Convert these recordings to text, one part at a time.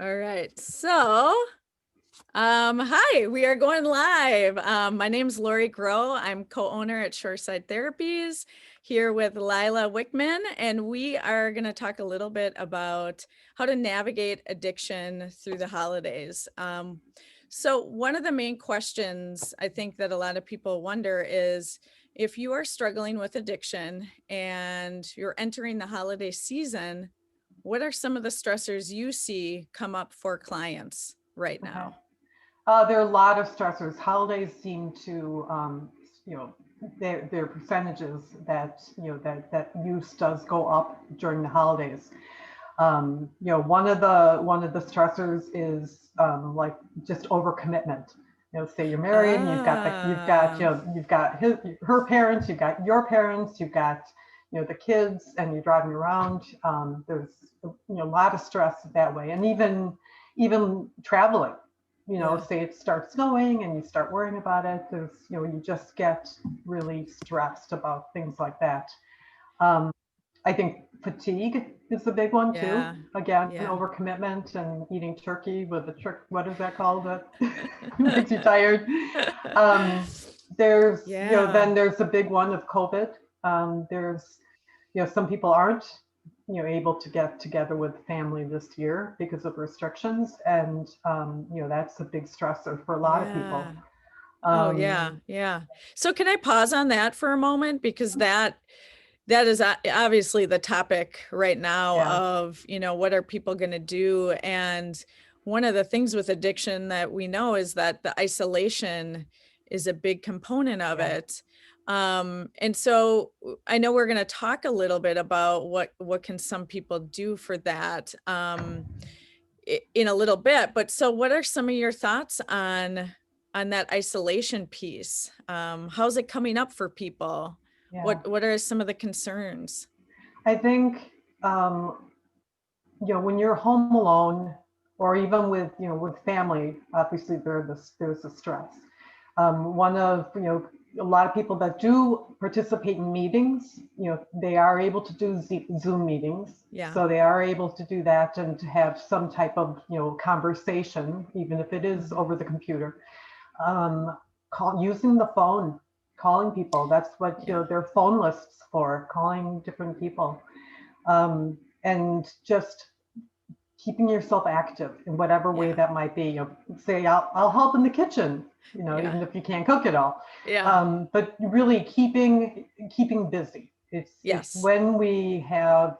All right. So, hi, we are going live. My name's Lori Groh. I'm co-owner at Shoreside Therapies here with Laila Wickman, and we are going to talk a little bit about how to navigate addiction through the holidays. So one of the main questions I think that a lot of people wonder is if you are struggling with addiction and you're entering the holiday season, what are some of the stressors you see come up for clients right Okay. now? There are a lot of stressors. Holidays seem to, you know, their percentages that use does go up during the holidays. One of the stressors is like just overcommitment. Say you're married and Ah, you've got her parents, you've got your parents, you've got the kids, and you're driving around. There's a lot of stress that way, and even traveling. yeah, Say it starts snowing and you start worrying about it. You just get really stressed about things like that. Um, I think fatigue is a big one too. yeah, Again, yeah, overcommitment and eating turkey with a trick. What is that called? That makes you tired. Um, yeah, then there's a big one of COVID. There's, some people aren't, able to get together with family this year because of restrictions, and that's a big stressor for a lot of people. yeah. Oh, yeah, Um, yeah. So can I pause on that for a moment? Because that is obviously the topic right now yeah, of, what are people going to do? And one of the things with addiction that we know is that the isolation is a big component of yeah, it. And so I know we're going to talk a little bit about what can some people do for that in a little bit. But so what are some of your thoughts on that isolation piece? How's it coming up for people? yeah. What are some of the concerns? I think um, when you're home alone, or even with family, obviously there's a stress. One of a lot of people that do participate in meetings, they are able to do Zoom meetings, Yeah. so they are able to do that and to have some type of conversation, even if it is Mhm. over the computer. Using the phone, calling people. That's what Yeah. their phone lists for, calling different people, and just keeping yourself active in whatever way Yeah. that might be. Say, I'll help in the kitchen, Yeah. even if you can't cook it all. Yeah. But really keeping busy. It's Yes. when we have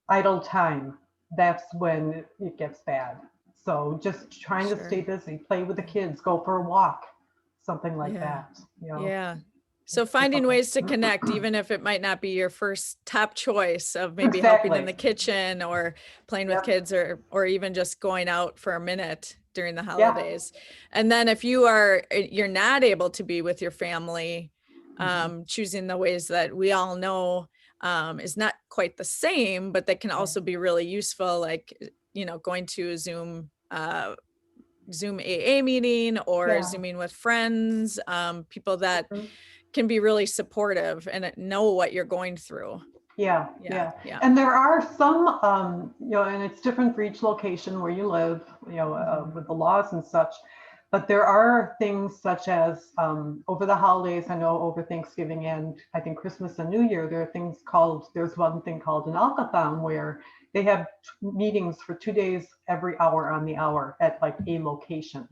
idle time, that's when it gets bad. So just trying to stay Sure. busy, play with the Yeah. kids, go for a walk, something like Yeah. that. Yeah. So It's finding difficult. ways to connect, even if it might not be your first top choice of maybe helping in Exactly. the kitchen or playing with Yep. kids or even just going out for a minute during the Yeah. holidays. And then if you're not able to be with your family, Mhm. choosing the ways that we all know is not quite the same, but that can Yeah. also be really useful, like, going to a Zoom AA meeting or Yeah. Zooming with friends, people that Mhm. can be really supportive and know what you're going through. Yeah, Yeah, yeah. yeah. And there are some, and it's different for each location where you live, Mhm. with the laws and such. But there are things such as over the holidays, I know over Thanksgiving and I think Christmas and New Year, there's one thing called an alcathon where they have meetings for 2 days every hour on the hour at like a location.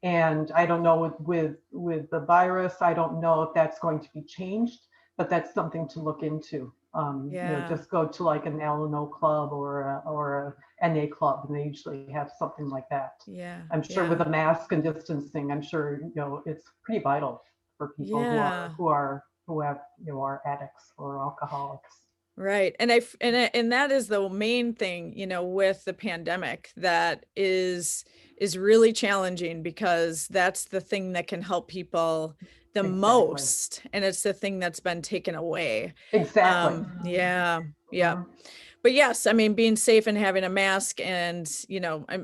And I don't know with the virus, I don't know if that's going to be changed, but that's something to look into. Yeah, Just go to like an L&O club or a NA club, and they usually have something like that. yeah, I'm sure with yeah, a mask and distancing, I'm sure it's pretty vital for people yeah. who are addicts or alcoholics. Right. And that is the main thing, with the pandemic that is really challenging because that's the thing that can help people the Exactly. most. And it's the thing that's been taken away. Exactly. Yeah, yeah. Mhm. But yes, I mean, being safe and having a mask and,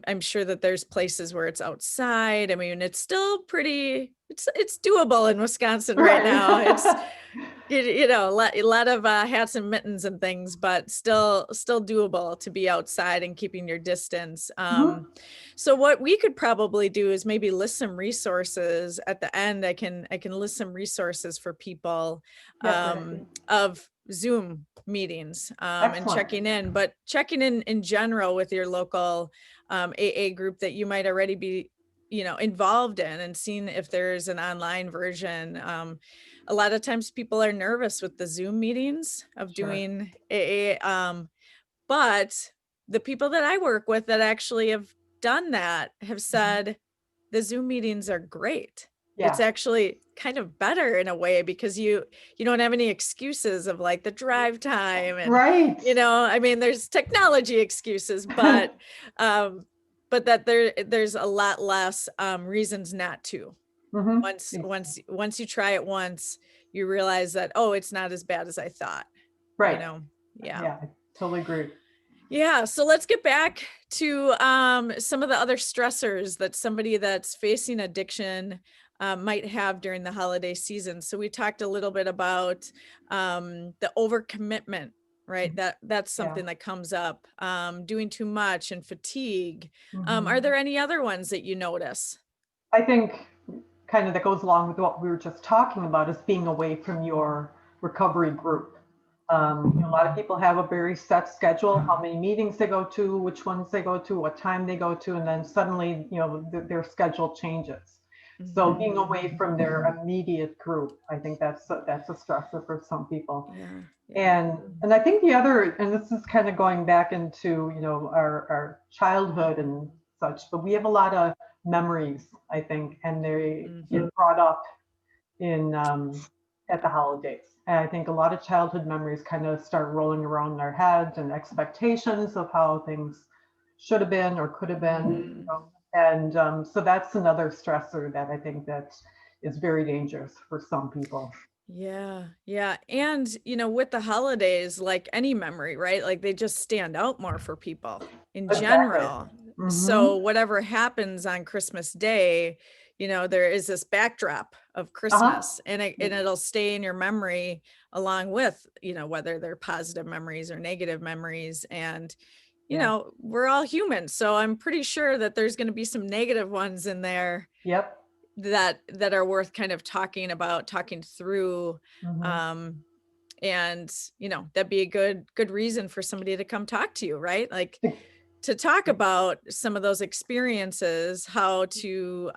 I'm sure that there's places where it's outside. I mean, it's still it's doable in Wisconsin right now. Right. A lot of hats and mittens and things, but still doable to be outside and keeping your distance. Mhm. So what we could probably do is maybe list some resources at the end. I can list some resources for people Yeah, good idea. of Zoom meetings and Excellent. checking in general with your local AA group that you might already be involved in, and seeing if there's an online version. A lot of times people are nervous with the Zoom meetings of Sure. doing AA, but the people that I work with that actually have done that have Mhm. said the Zoom meetings are great. It's Yeah. actually kind of better in a way because you don't have any excuses of like the drive time and Right. I mean there's technology excuses, um but there's a lot less reasons not to. Hmm. Once you try it once, you realize that, oh, it's not as bad as I thought, you Right. know? Yeah. Yeah, I totally agree. Yeah. So let's get back to some of the other stressors that somebody that's facing addiction might have during the holiday season. So we talked a little bit about the overcommitment, right? That's Yeah. something that comes up, doing too much and fatigue. Are Hmm. there any other ones that you notice? I think kind of that goes along with what we were just talking about is being away from your recovery group. A lot of people have a very set schedule, how many meetings they go to, which ones they go to, what time they go to, and then suddenly, their schedule changes. So Hmm. being away from their immediate group, I think that's a stressor for some people. Yeah. Yeah. And I think the other, and this is kind of going back into, our childhood and such, but we have a lot of memories, I think, and they Hmm. get brought up in at the holidays. And I think a lot of childhood memories kind of start rolling around in our heads and expectations of how things should have been or could have been. Mm. And so that's another stressor that I think that is very dangerous for some people. Yeah, yeah. And, with the holidays, like any memory, right? Like they just stand out more for people in Exactly. general. Mm-hmm. So whatever happens on Christmas Day, there is this backdrop of Uh-huh. Christmas, and it'll stay in your memory along with, whether they're positive memories or negative memories. And, Yeah. we're all human. So I'm pretty sure that there's going to be some negative ones in there Yep. that are worth kind of talking through, Mm-hmm. um and that'd be a good reason for somebody to come talk to you, right? Like to talk about some of those experiences, how to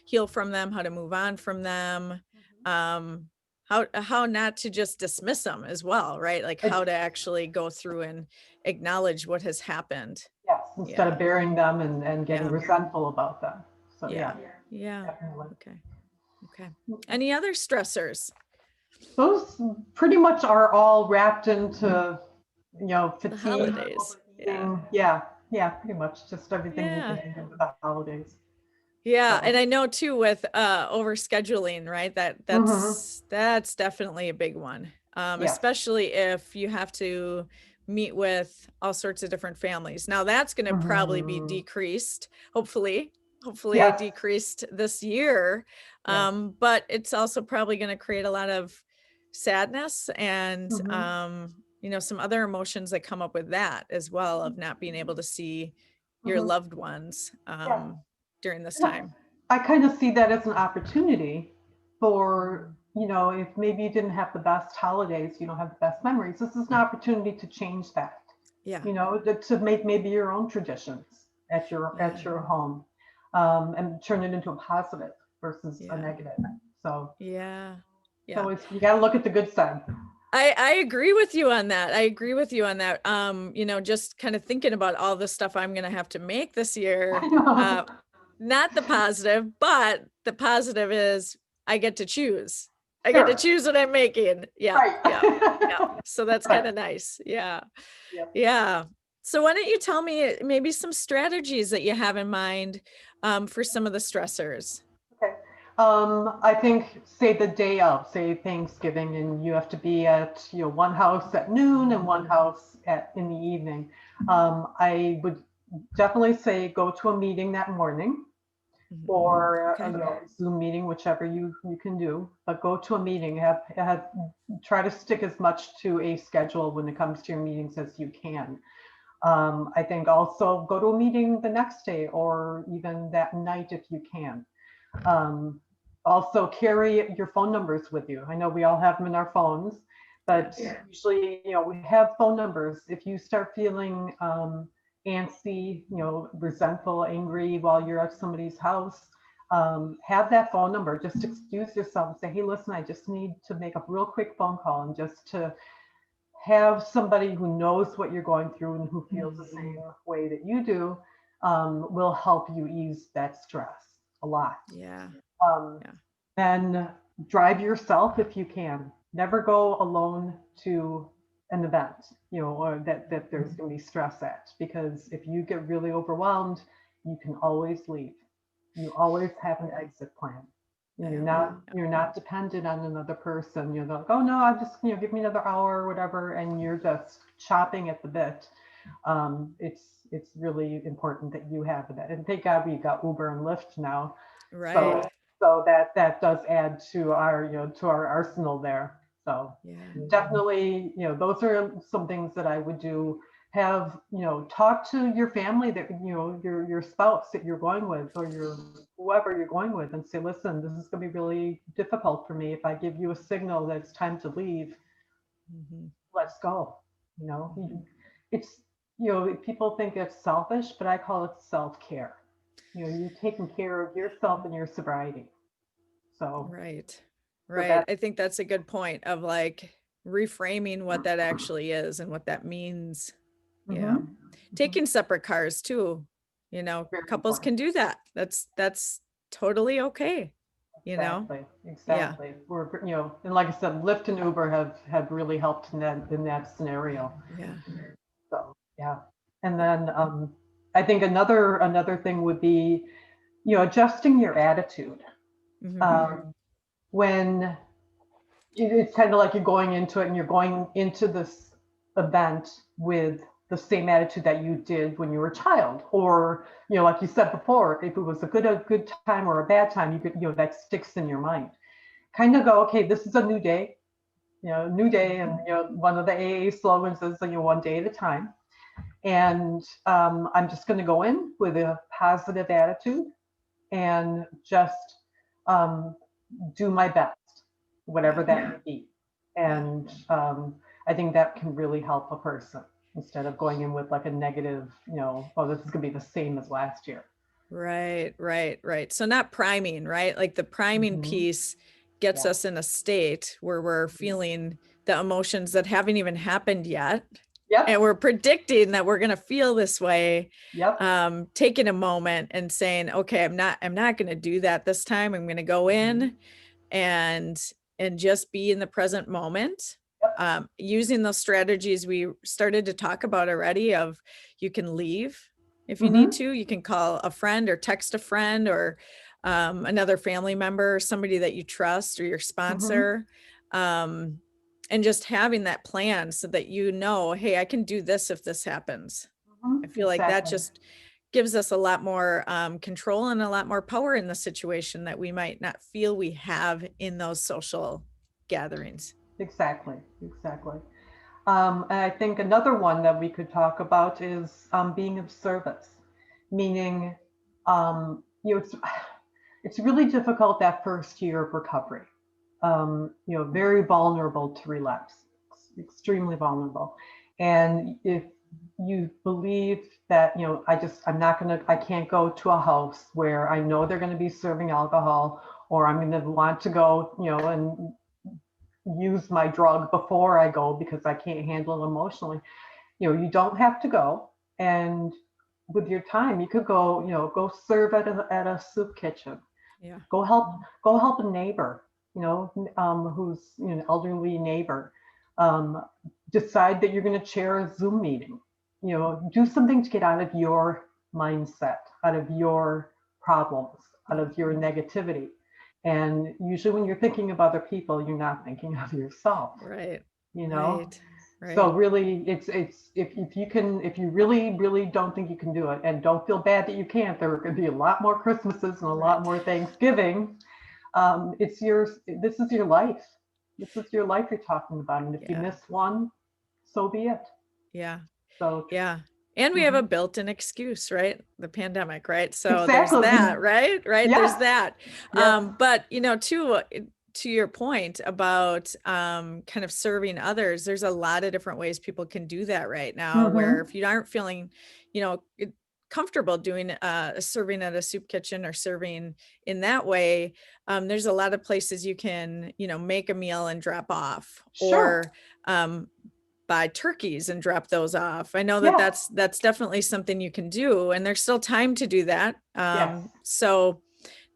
heal from them, how to move on from them, um how not to just dismiss them as well, right? Like how to actually go through and acknowledge what has happened. Yes, instead Yeah. of burying them and getting Yeah. resentful about them. So yeah, Yeah. Yeah. definitely. Okay. Okay. Any other stressors? Those pretty much are all wrapped into, The fatigue, holidays. Yeah. overeating. Yeah, yeah, pretty much just everything we Yeah. get into the holidays. Yeah. And So, I know too with overscheduling, right? hmm, That's definitely a big one. yes. Especially if you have to meet with all sorts of different families. Now that's going to probably be Hmm. decreased, hopefully Yes, decreased this year. yes. But it's also probably going to create a lot of sadness and Hmm. some other emotions that come up with that as well, of not being able to see your Hmm. loved ones Yeah. during this And time. I kind of see that as an opportunity for, if maybe you didn't have the best holidays, you don't have the best memories, this is an opportunity to change that, Yeah. to make maybe your own traditions at Yeah. your home, and turn it into a positive versus a Yeah. negative. So, Yeah. Yeah. so you got to look at the good side. I agree with you on that. I agree with you on that. Just kind of thinking about all the stuff I'm going to have to make this I year. know. Not the positive, but the positive is I get to choose. I get to Sure. choose what I'm making. Yeah. Right. Yeah. Yeah. So that's kind Right. of nice. Yeah. Yep. Yeah. So why don't you tell me maybe some strategies that you have in mind for some of the stressors? Okay. I think, say the day of, say Thanksgiving, and you have to be at, one house at noon and one house in the evening. I would definitely say go to a meeting that morning. or Okay. Zoom meeting, whichever you can do. But go to a meeting. Try to stick as much to a schedule when it comes to your meetings as you can. I think also go to a meeting the next day or even that night if you can. Um, Also carry your phone numbers with you. I know we all have them in our phones, but Yes. usually, we have phone numbers. If you start feeling antsy, resentful, angry while you're at somebody's house, have that phone number. Just excuse yourself and say, hey, listen, I just need to make a real quick phone call, and just to have somebody who knows what you're going through and who feels the same way that you do, will help you ease that stress a lot. Yeah. Um, Yeah. then drive yourself if you can. Never go alone to an event, or that there's going to be stress at, because if you get really overwhelmed, you can always leave. You always have an exit plan. You're Yeah. not dependent on another person. You're like, oh no, I'm just, give me another hour or whatever, and you're just chopping at the bit. It's really important that you have that. And thank God we got Uber and Lyft now. Right. So that does add to our, to our arsenal there. So Yeah. definitely, those are some things that I would do. Have, talk to your family, that, your spouse that you're going with, or your whoever you're going with, and say, listen, this is going to be really difficult for me. If I give you a signal that it's time to leave, Hmm. let's go. You know, Hmm. it's, people think it's selfish, but I call it self-care. You're taking care of yourself and your sobriety. So, Right. so Right. that, I think that's a good point of like reframing what that actually is and what that means. Yeah. mhm, mhm, Taking separate cars too. very Couples important. can do that. That's totally okay. You know? Exactly, Yeah. exactly. And like I said, Lyft and Uber have really helped in that scenario. Yeah. So yeah, and then I think another thing would be, adjusting your attitude. Hmm. Um, when it's kind of like you're going into it and you're going into this event with the same attitude that you did when you were a child, or, like you said before, if it was a good time or a bad time, you could, that sticks in your mind. Kind of go, okay, this is a new day, new day. And, one of the AA slogans is, one day at a time. And I'm just going to go in with a positive attitude and just um, do my best, whatever Yeah. that may be. Yeah. And I think that can really help a person, instead of going in with like a negative, oh, this is going to be the same as last year. Right, right, right. So not priming, right? Like the priming Mm-hmm. piece gets Yeah. us in a state where we're feeling the emotions that haven't even happened yet. And Yep. we're predicting that we're going to feel this way. Yep. Taking a moment and saying, okay, I'm not going to do that this time. I'm going to go Mm-hmm. in and just be in the present moment. Yep. Using those strategies we started to talk about already of you can leave if you need Mm-hmm. to, you can call a friend or text a friend or another family member, or somebody that you trust or your Mm-hmm. sponsor. Um, and just having that plan so that hey, I can do this if this happens. I Mm-hmm. feel like that Exactly. just gives us a lot more control and a lot more power in the situation that we might not feel we have in those social gatherings. Exactly. Exactly. And I think another one that we could talk about is being of service, meaning, it's really difficult that first year of recovery. Very vulnerable to relapse, extremely vulnerable. And if you believe that, I can't go to a house where I know they're going to be serving alcohol, or I'm going to want to go, and use my drug before I go because I can't handle it emotionally. You don't have to go. And with your time, you could go, go serve at a soup kitchen. Yeah. Go help a neighbor, who's, an elderly neighbor. Um, Decide that you're going to chair a Zoom meeting. Do something to get out of your mindset, out of your problems, out Yeah. of your negativity. And usually, when you're thinking of other people, you're not thinking of yourself. Right. You know, Right. So Right. really, it's if you can, if you really don't think you can do it, and don't feel bad that you can't, there are going to be a lot more Christmases and a lot Right. more Thanksgiving. It's yours. This is your life. This is your life you're talking about, and if you Yeah. miss one, so be it. Yeah. So Yeah. And we have a mhm. built-in excuse, right? The pandemic, right? So there's Exactly. that, right? Right? There's Yes. that. Yes. But to your point about kind of serving others, there's a lot of different ways people can do that right now, where Hmm. if you aren't feeling, comfortable doing serving at a soup kitchen or serving in that way, there's a lot of places you can, make a meal and drop off, Sure. or buy turkeys and drop those off. I know that Yes. that's definitely something you can do, and there's still time to do that. Yes. So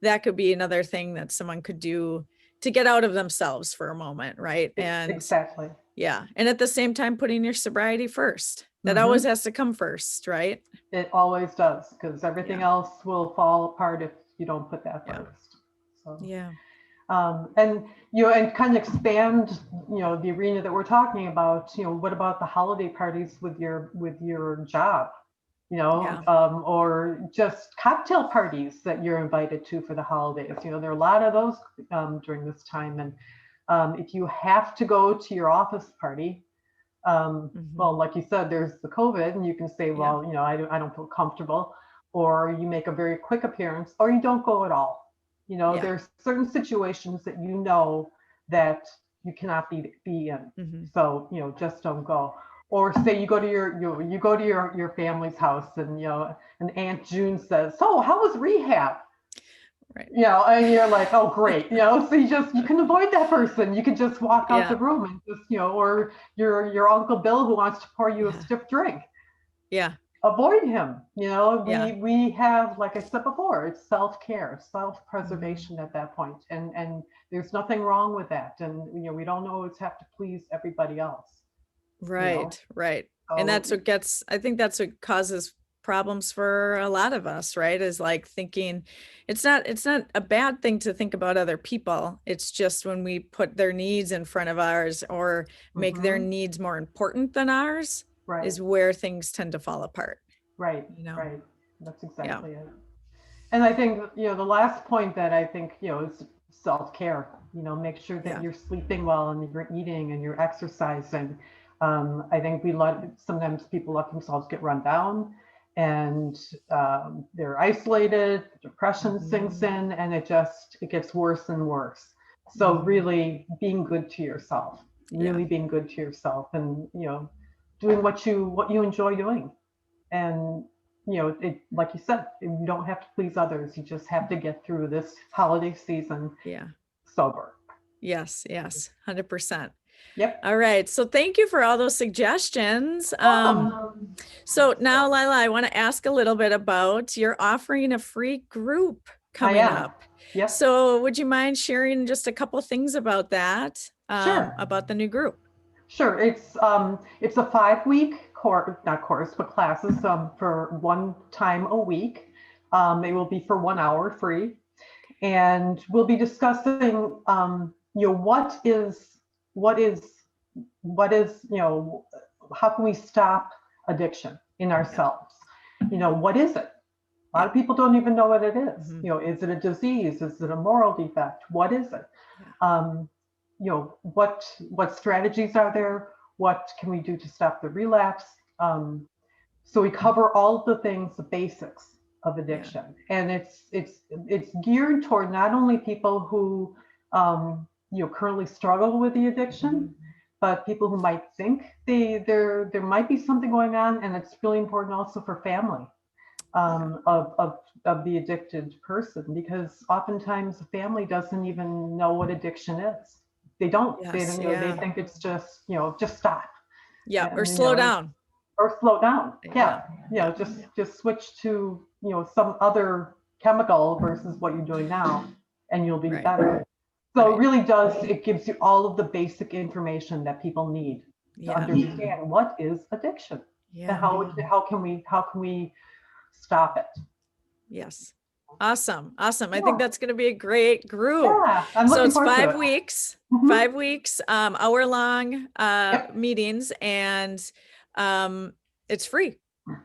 that could be another thing that someone could do to get out of themselves for a moment, right? And Exactly. yeah, and at the same time, putting your sobriety first. That always Hmm. has to come first, right? It always does, because everything Yeah, else will fall apart if you don't put that yeah, first. So, yeah, and and kind of expand, the arena that we're talking about. What about the holiday parties with your job? yeah, Or just cocktail parties that you're invited to for the holidays. There are a lot of those during this time, and if you have to go to your office party, hmm, well, like you said, there's the COVID, and you can say, yeah, well, I don't feel comfortable, or you make a very quick appearance, or you don't go at all. yeah, There's certain situations that that you cannot be in. hmm, So, just don't go. Or say you go to you go to your family's house, and and Aunt June says, "So, how was rehab?" right, And you're like, oh, great. So you can avoid that person. You can just walk out the yeah, room, and just, or your Uncle Bill who wants to pour you a yeah, stiff drink. yeah, Avoid him. yeah, We have, like I said before, it's self-care, hmm, self-preservation at that point. And there's nothing wrong with that. And we don't always have to please everybody else, you know. right, right. And So that's what gets, I think that's what causes problems for a lot of us, right? Is like thinking it's not a bad thing to think about other people. It's just when we put their needs in front of ours, or make their mhm, needs more important than ours, right, is where things tend to fall apart, right, you know? right. That's Yeah. exactly it. And I think, the last point that I think, is self-care. Make sure that Yeah. you're sleeping well, and you're eating, and you're exercising. I think sometimes people let themselves get run down, and they're isolated, depression sinks Hmm. in, and it gets worse and worse. So Hmm. really being good to yourself, Yeah. really being good to yourself, and, doing what you enjoy doing. And like you said, you don't have to please others. You just have to get through this holiday season Yeah. sober. Yes. Yes. 100%. Yep. All right. So thank you for all those suggestions. Welcome. So now, Lila, I want to ask a little bit about you're offering a free group I coming am. up. Yep. So would you mind sharing just a couple things about that, Sure. about the new group? Sure. It's a 5 week course, not course, but classes, for one time a week. They will be for 1 hour free, and we'll be discussing, what is how can we stop addiction in Yeah. ourselves? What is it? A lot Yeah. of people don't even know what it is. Hmm. Is it a disease? Is it a moral defect? What is it? Yeah. Um, what strategies are there? What can we do to stop the relapse? So we cover all of the things, the basics of Yeah. addiction, and it's geared toward not only people who currently struggle with the Hmm. addiction, but people who might think there might be something going on, and it's really important also for family, Yeah. of the addicted person, because oftentimes the family doesn't even know what addiction is. They don't. They Yes. don't. They Yeah. think it's just stop, Yeah. Or and slow down. or slow down. Yeah. Yeah, Yeah. just switch to some other chemical versus what you're doing now, and you'll be Right. better. So it Right. really does. It gives you all of the basic information that people need to Yeah. understand what is addiction, and Yeah. how can we stop it. Yes. Awesome. Awesome. I think Yeah, that's going to be a great group. yeah, I'm So looking it's forward to it. 5 weeks, Mhm. 5 weeks, hour long Yep. meetings, and it's free.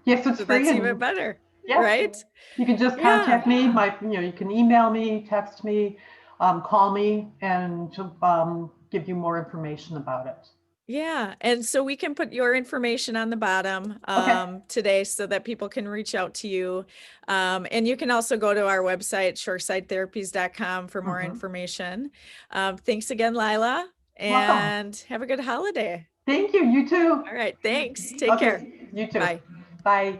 Yes, it's So free, that's even and better, yes, right? you can just Yeah. contact me. You can email me, text me, call me, and give you more information about it. Yeah. And so we can put your information on the bottom Okay. today so that people can reach out to you. And you can also go to our website, shoresightherapies.com, for more Mhm. information. Thanks again, Lila, Welcome. and have a good holiday. Thank you. You too. All right. Thanks. Take care. Okay. You too. Bye. Bye.